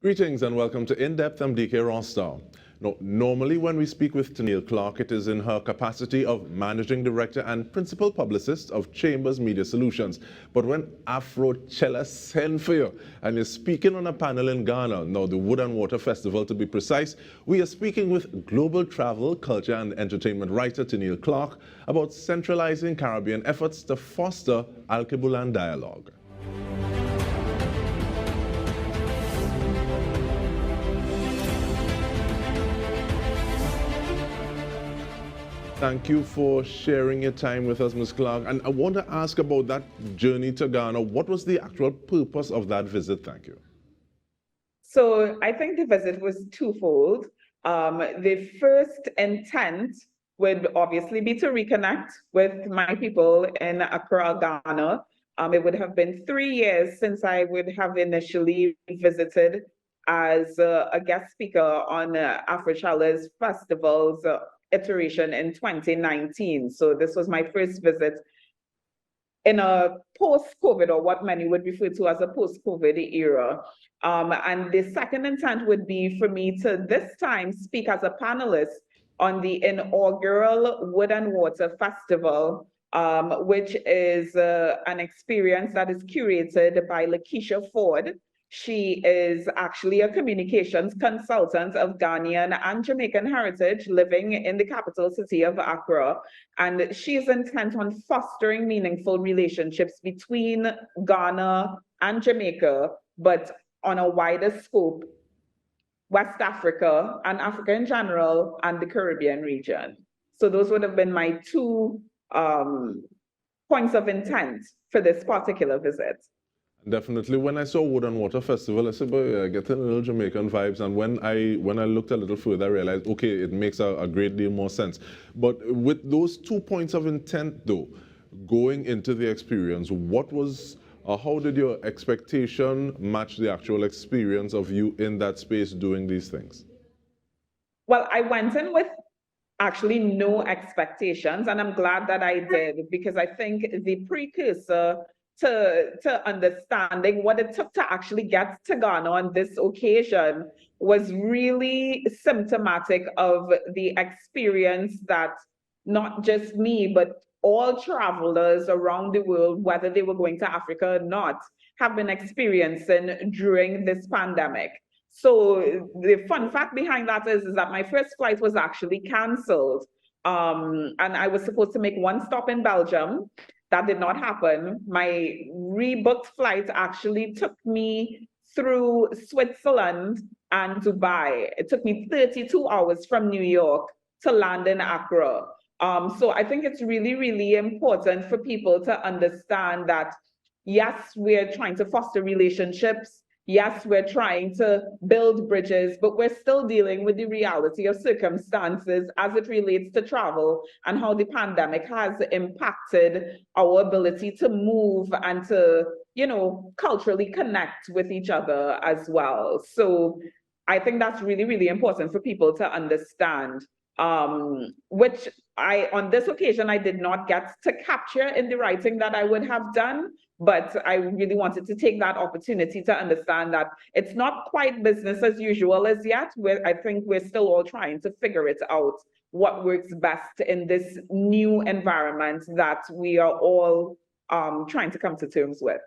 Greetings and welcome to In Depth. I'm Dike Rostant. Now, normally when we speak with Tenille Clarke, it is in her capacity of Managing Director and Principal Publicist of Chambers Media Solutions. But when Afrochella send for you and you're speaking on a panel in Ghana, now the Wood and Water Festival to be precise, we are speaking with global travel, culture and entertainment writer Tenille Clarke about centralizing Caribbean efforts to foster Alkebulan dialogue. Thank you for sharing your time with us, Ms. Clarke. And I want to ask about that journey to Ghana. What was the actual purpose of that visit? Thank you. So I think the visit was twofold. The first intent would obviously be to reconnect with my people in Accra, Ghana. It would have been 3 years since I would have initially visited as a guest speaker on Afrochella's festival's iteration in 2019. So this was my first visit in a post-COVID, or what many would refer to as a post-COVID era. And the second intent would be for me to this time speak as a panelist on the inaugural Wood and Water Festival, which is an experience that is curated by Lakeisha Ford. She is actually a communications consultant of Ghanaian and Jamaican heritage living in the capital city of Accra. And she is intent on fostering meaningful relationships between Ghana and Jamaica, but on a wider scope, West Africa and Africa in general and the Caribbean region. So those would have been my two points of intent for this particular visit. Definitely. When I saw Wood and Water Festival, I said, boy, getting a little Jamaican vibes. And when I looked a little further, I realized, okay, it makes a great deal more sense. But with those 2 points of intent, though, going into the experience, what was, how did your expectation match the actual experience of you in that space doing these things? Well, I went in with actually no expectations, and I'm glad that I did, because I think the precursor to understanding what it took to actually get to Ghana on this occasion was really symptomatic of the experience that not just me, but all travelers around the world, whether they were going to Africa or not, have been experiencing during this pandemic. So the fun fact behind that is that my first flight was actually canceled. And I was supposed to make one stop in Belgium. That did not happen. My rebooked flight actually took me through Switzerland and Dubai. It took me 32 hours from New York to land in Accra. So I think it's really, really important for people to understand that, yes, we're trying to foster relationships. Yes, we're trying to build bridges, but we're still dealing with the reality of circumstances as it relates to travel and how the pandemic has impacted our ability to move and to, culturally connect with each other as well. So I think that's really, really important for people to understand, which on this occasion, I did not get to capture in the writing that I would have done. But I really wanted to take that opportunity to understand that it's not quite business as usual as yet. I think we're still all trying to figure it out, what works best in this new environment that we are all trying to come to terms with.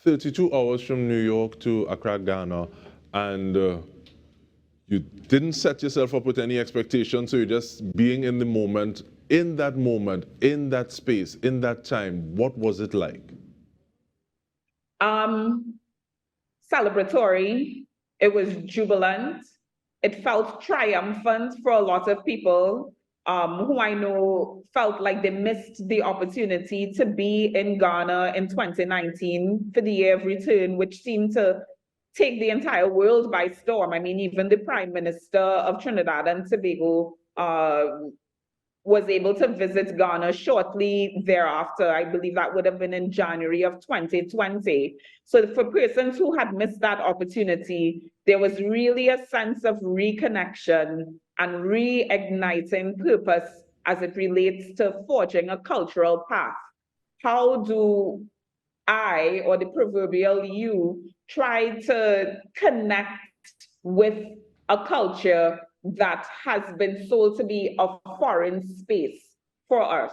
32 hours from New York to Accra, Ghana, and you didn't set yourself up with any expectations, so you're just being in the moment, in that space, in that time. What was it like? Celebratory. It was jubilant. It felt triumphant for a lot of people who I know felt like they missed the opportunity to be in Ghana in 2019 for the year of return, which seemed to take the entire world by storm. I mean, even the Prime Minister of Trinidad and Tobago was able to visit Ghana shortly thereafter. I believe that would have been in January of 2020. So for persons who had missed that opportunity, there was really a sense of reconnection and reigniting purpose as it relates to forging a cultural path. How do I, or the proverbial you, try to connect with a culture that has been sold to be a foreign space for us.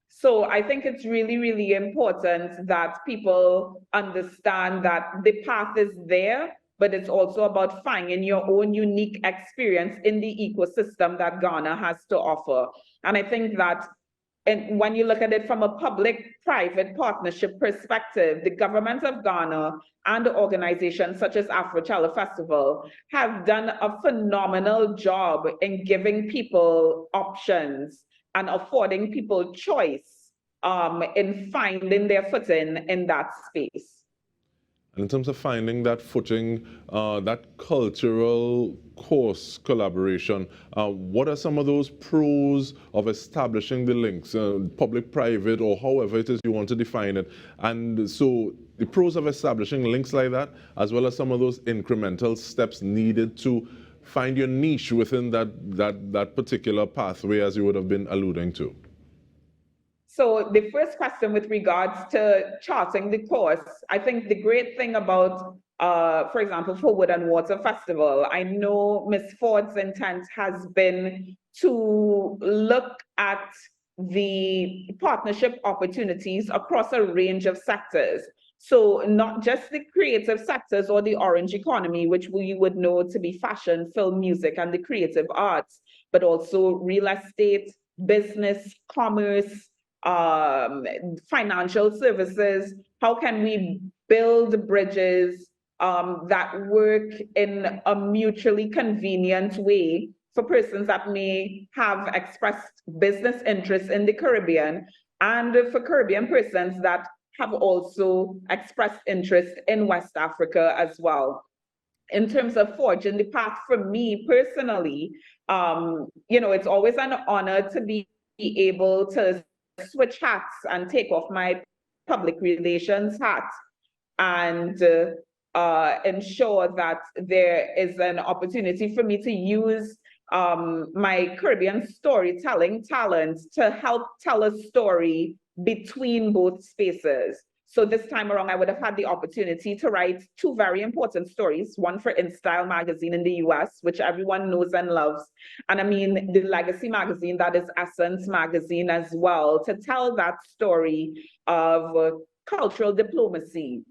So I think it's really, really important that people understand that the path is there, but it's also about finding your own unique experience in the ecosystem that Ghana has to offer. And I think that when you look at it from a public-private partnership perspective, the government of Ghana and organizations such as Afrochella Festival have done a phenomenal job in giving people options and affording people choice in finding their footing in that space. And in terms of finding that footing, that cultural course collaboration, what are some of those pros of establishing the links, public, private, or however it is you want to define it? And so the pros of establishing links like that, as well as some of those incremental steps needed to find your niche within that particular pathway, as you would have been alluding to. So the first question with regards to charting the course, I think the great thing about, for example, for Wood and Water Festival, I know Ms. Ford's intent has been to look at the partnership opportunities across a range of sectors. So not just the creative sectors or the orange economy, which we would know to be fashion, film, music, and the creative arts, but also real estate, business, commerce, financial services. How can we build bridges that work in a mutually convenient way for persons that may have expressed business interests in the Caribbean, and for Caribbean persons that have also expressed interest in West Africa as well. In terms of forging the path, for me personally, it's always an honor to be able to switch hats and take off my public relations hat and ensure that there is an opportunity for me to use my Caribbean storytelling talent to help tell a story between both spaces. So this time around, I would have had the opportunity to write two very important stories, one for InStyle magazine in the US, which everyone knows and loves, and I mean the legacy magazine that is Essence magazine as well, to tell that story of cultural diplomacy.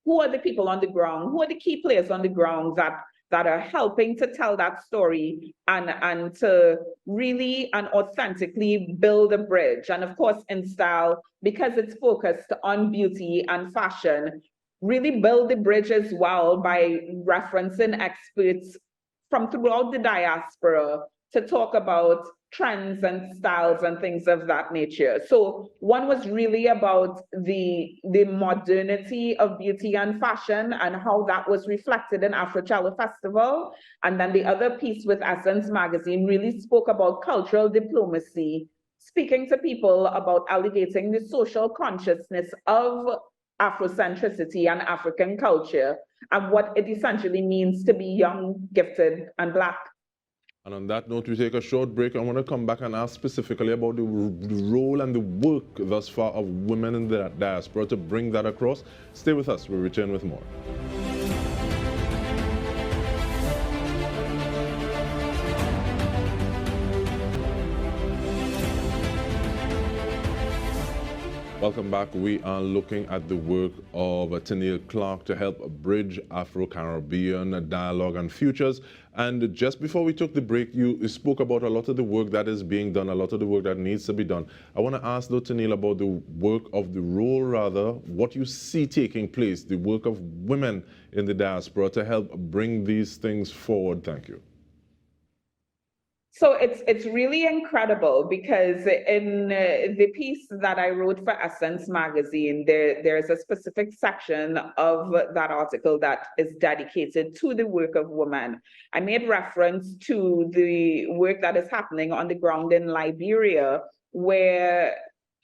Who are the people on the ground? Who are the key players on the ground that are helping to tell that story and to really and authentically build a bridge? And of course, InStyle, because it's focused on beauty and fashion, really build the bridge as well by referencing experts from throughout the diaspora to talk about trends and styles and things of that nature. So one was really about the modernity of beauty and fashion and how that was reflected in Afrochella Festival. And then the other piece with Essence magazine really spoke about cultural diplomacy, speaking to people about elevating the social consciousness of Afrocentricity and African culture and what it essentially means to be young, gifted, and Black. And on that note, we take a short break. I want to come back and ask specifically about the role and the work thus far of women in the diaspora to bring that across. Stay with us. We'll return with more. Welcome back. We are looking at the work of Tenille Clarke to help bridge Afro-Caribbean dialogue and futures. And just before we took the break, you spoke about a lot of the work that is being done, a lot of the work that needs to be done. I want to ask, though, Tenille, about the work of the role, rather, what you see taking place, the work of women in the diaspora to help bring these things forward. Thank you. So it's really incredible because in the piece that I wrote for Essence magazine, there's a specific section of that article that is dedicated to the work of women. I made reference to the work that is happening on the ground in Liberia, where,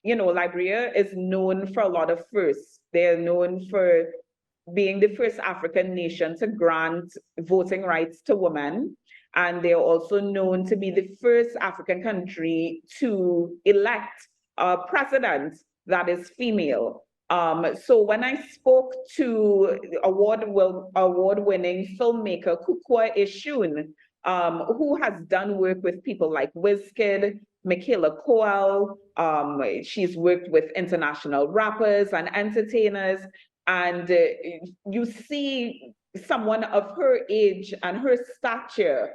Liberia is known for a lot of firsts. They're known for being the first African nation to grant voting rights to women. And they're also known to be the first African country to elect a president that is female. So when I spoke to award-winning filmmaker Kukwa Ishun, who has done work with people like Wizkid, Michaela Coel, she's worked with international rappers and entertainers, and you see someone of her age and her stature,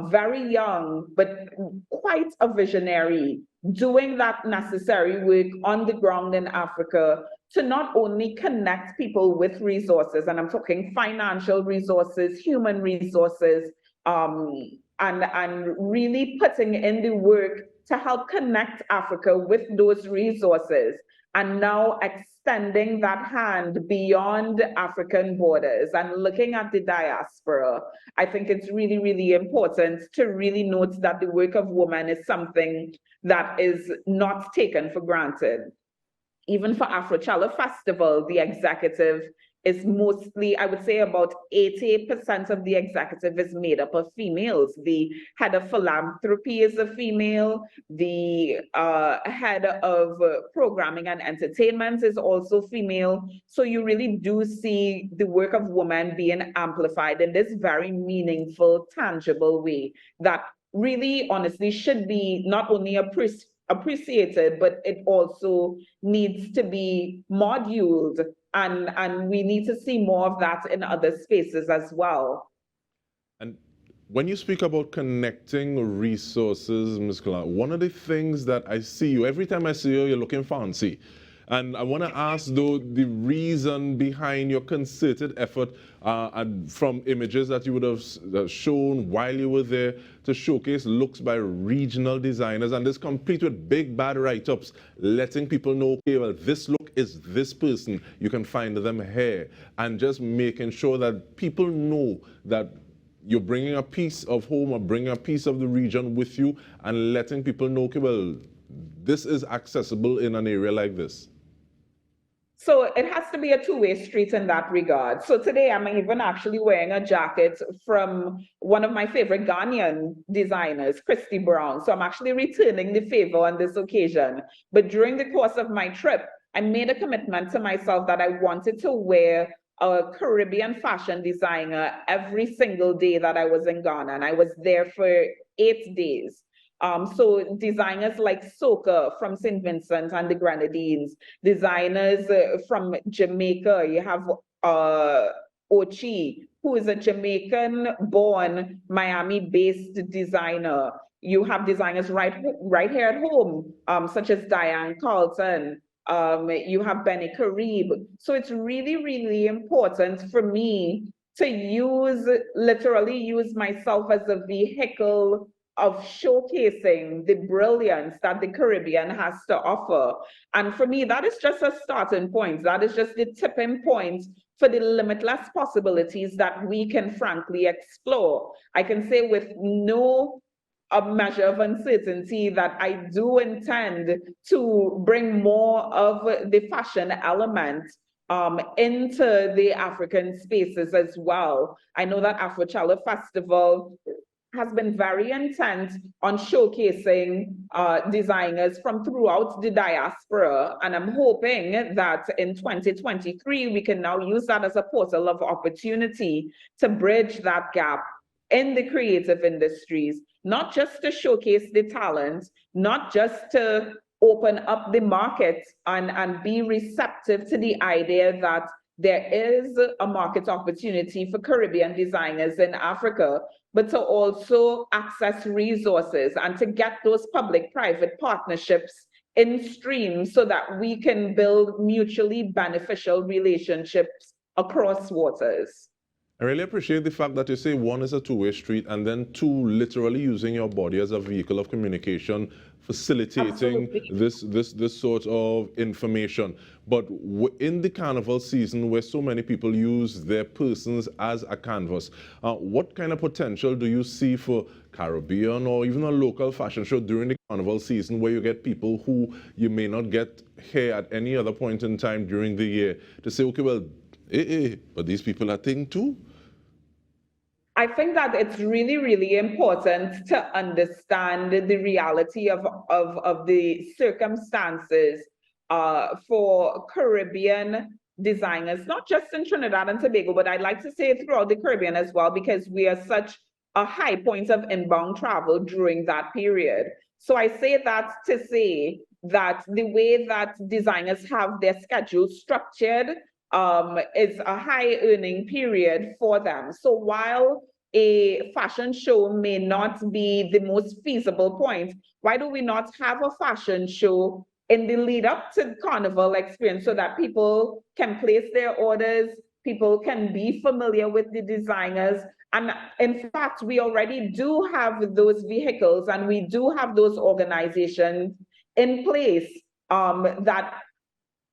very young, but quite a visionary, doing that necessary work on the ground in Africa to not only connect people with resources, and I'm talking financial resources, human resources, and really putting in the work to help connect Africa with those resources, and now extending that hand beyond African borders and looking at the diaspora. I think it's really, really important to really note that the work of women is something that is not taken for granted. Even for Afrochella Festival, the executive is mostly, I would say about 80% of the executive is made up of females. The head of philanthropy is a female. The head of programming and entertainment is also female. So you really do see the work of women being amplified in this very meaningful, tangible way that really, honestly, should be not only appreciated, but it also needs to be moduled, and we need to see more of that in other spaces as well. And when you speak about connecting resources, Ms. Clarke, one of the things that I see you, every time I see you, you're looking fancy. And I want to ask, though, the reason behind your concerted effort and from images that you would have shown while you were there to showcase looks by regional designers, and this complete with big bad write-ups, letting people know, okay, well, this look is this person. You can find them here. And just making sure that people know that you're bringing a piece of home or bringing a piece of the region with you, and letting people know, okay, well, this is accessible in an area like this. So it has to be a two-way street in that regard. So today I'm even actually wearing a jacket from one of my favorite Ghanaian designers, Christy Brown. So I'm actually returning the favor on this occasion. But during the course of my trip, I made a commitment to myself that I wanted to wear a Caribbean fashion designer every single day that I was in Ghana. And I was there for 8 days. So designers like Soka from St. Vincent and the Grenadines, designers from Jamaica, you have Ochi, who is a Jamaican-born, Miami-based designer. You have designers right here at home, such as Diane Carlton. You have Benny Karib. So it's really, really important for me to literally use myself as a vehicle of showcasing the brilliance that the Caribbean has to offer. And for me, that is just a starting point. That is just the tipping point for the limitless possibilities that we can frankly explore. I can say with no measure of uncertainty that I do intend to bring more of the fashion element into the African spaces as well. I know that Afrochella Festival has been very intent on showcasing designers from throughout the diaspora. And I'm hoping that in 2023, we can now use that as a portal of opportunity to bridge that gap in the creative industries, not just to showcase the talent, not just to open up the market and be receptive to the idea that there is a market opportunity for Caribbean designers in Africa, but to also access resources and to get those public-private partnerships in stream so that we can build mutually beneficial relationships across waters. I really appreciate the fact that you say one is a two-way street, and then two, literally using your body as a vehicle of communication, facilitating this sort of information. But in the carnival season, where so many people use their persons as a canvas, what kind of potential do you see for Caribbean or even a local fashion show during the carnival season, where you get people who you may not get here at any other point in time during the year, to say, okay, well, but these people are thing too? I think that it's really, really important to understand the reality of the circumstances for Caribbean designers, not just in Trinidad and Tobago, but I'd like to say throughout the Caribbean as well, because we are such a high point of inbound travel during that period. So I say that to say that the way that designers have their schedule structured is a high earning period for them. So while a fashion show may not be the most feasible point, why do we not have a fashion show in the lead up to the carnival experience so that people can place their orders, people can be familiar with the designers? And in fact, we already do have those vehicles and we do have those organizations in place that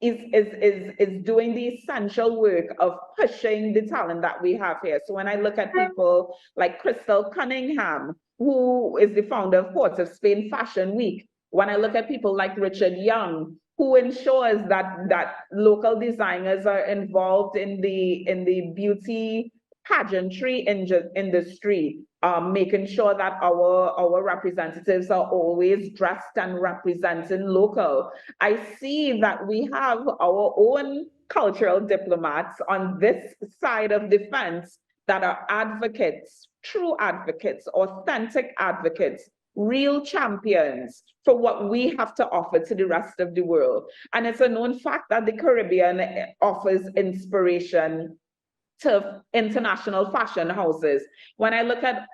is doing the essential work of pushing the talent that we have here. So when I look at people like Crystal Cunningham, who is the founder of Port of Spain Fashion Week, when I look at people like Richard Young, who ensures that local designers are involved in the beauty pageantry industry, making sure that our representatives are always dressed and representing local. I see that we have our own cultural diplomats on this side of the fence that are advocates, true advocates, authentic advocates, real champions for what we have to offer to the rest of the world. And it's a known fact that the Caribbean offers inspiration to international fashion houses. When I look at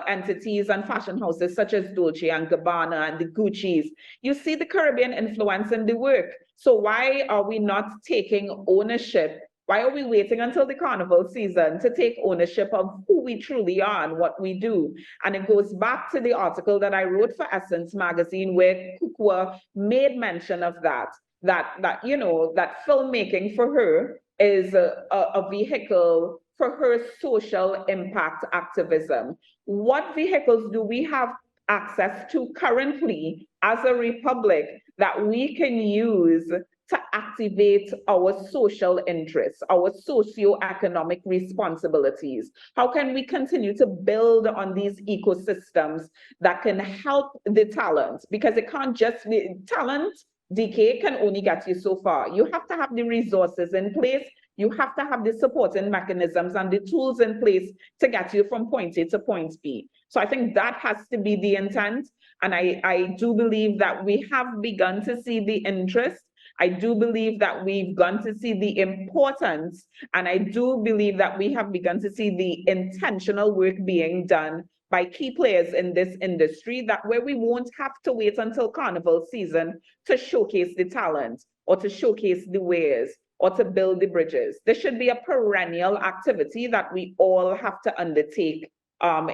entities and fashion houses such as Dolce and Gabbana and the Gucci's, you see the Caribbean influence in the work. So why are we not taking ownership? Why are we waiting until the carnival season to take ownership of who we truly are and what we do? And it goes back to the article that I wrote for Essence magazine, where Kukwa made mention of that filmmaking for her is a vehicle for her social impact activism. What vehicles do we have access to currently as a republic that we can use to activate our social interests, our socio-economic responsibilities? How can we continue to build on these ecosystems that can help the talent? Because it can't just be talent. Dike can only get you so far. You have to have the resources in place. You have to have the supporting mechanisms and the tools in place to get you from point A to point B. So I think that has to be the intent. And I do believe that we have begun to see the interest. I do believe that we've begun to see the importance. And I do believe that we have begun to see the intentional work being done by key players in this industry, that where we won't have to wait until carnival season to showcase the talent or to showcase the wares or to build the bridges. This should be a perennial activity that we all have to undertake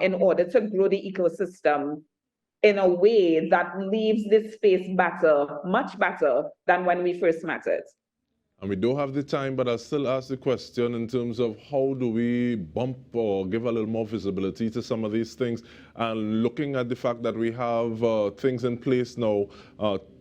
in order to grow the ecosystem in a way that leaves this space better, much better than when we first met it. And we don't have the time, but I'll still ask the question in terms of how do we bump or give a little more visibility to some of these things, and looking at the fact that we have things in place now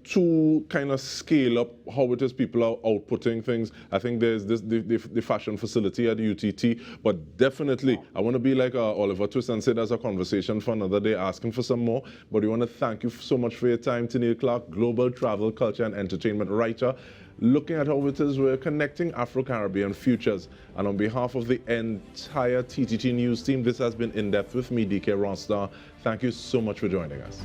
to kind of scale up how it is people are outputting things. I think there's the fashion facility at UTT, but definitely I want to be like Oliver Twist and say there's a conversation for another day asking for some more. But we want to thank you so much for your time, Tenille Clarke, global travel, culture and entertainment writer, looking at how it is we're connecting Afro-Caribbean futures. And on behalf of the entire TTT News team, this has been In Depth with me, Dike Rostant. Thank you so much for joining us.